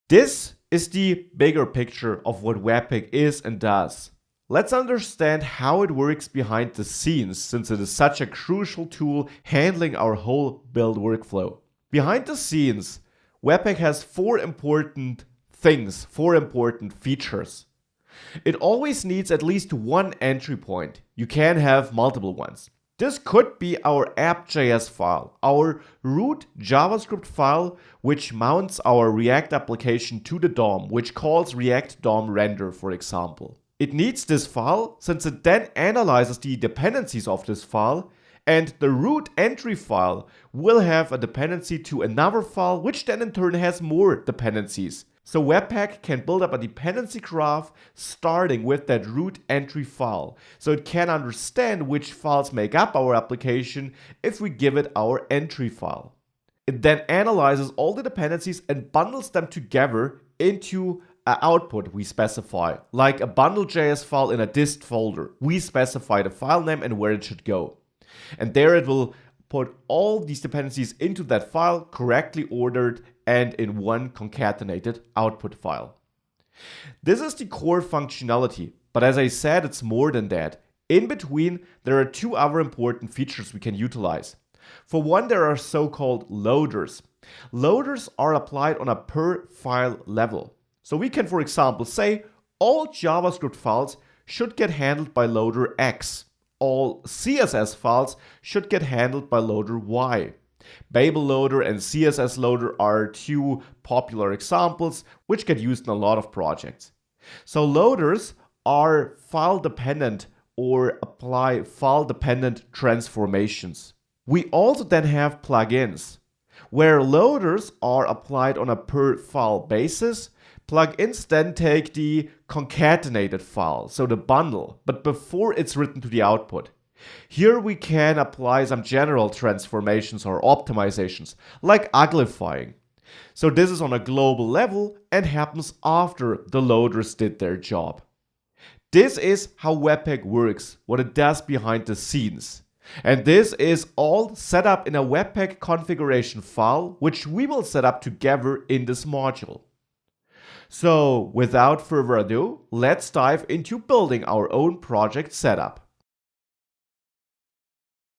This is the bigger picture of what Webpack is and does. Let's understand how it works behind the scenes, since it is such a crucial tool handling our whole build workflow. Behind the scenes, Webpack has four important features. It always needs at least one entry point. You can have multiple ones. This could be our app.js file, our root JavaScript file, which mounts our React application to the DOM, which calls React DOM render, for example. It needs this file since it then analyzes the dependencies of this file, and the root entry file will have a dependency to another file, which then in turn has more dependencies. So Webpack can build up a dependency graph starting with that root entry file. So it can understand which files make up our application if we give it our entry file. It then analyzes all the dependencies and bundles them together into an output we specify, like a bundle.js file in a dist folder. We specify the file name and where it should go. And there it will put all these dependencies into that file, correctly ordered and in one concatenated output file. This is the core functionality, but as I said, it's more than that. In between, there are two other important features we can utilize. For one, there are so-called loaders. Loaders are applied on a per file level. So we can, for example, say all JavaScript files should get handled by loader X. All CSS files should get handled by loader Y. Babel loader and CSS loader are two popular examples which get used in a lot of projects. So loaders are file dependent or apply file dependent transformations. We also then have plugins where loaders are applied on a per file basis. Plugins then take the concatenated file, so the bundle, but before it's written to the output. Here we can apply some general transformations or optimizations, like uglifying. So this is on a global level and happens after the loaders did their job. This is how Webpack works, what it does behind the scenes. And this is all set up in a Webpack configuration file, which we will set up together in this module. So without further ado, let's dive into building our own project setup.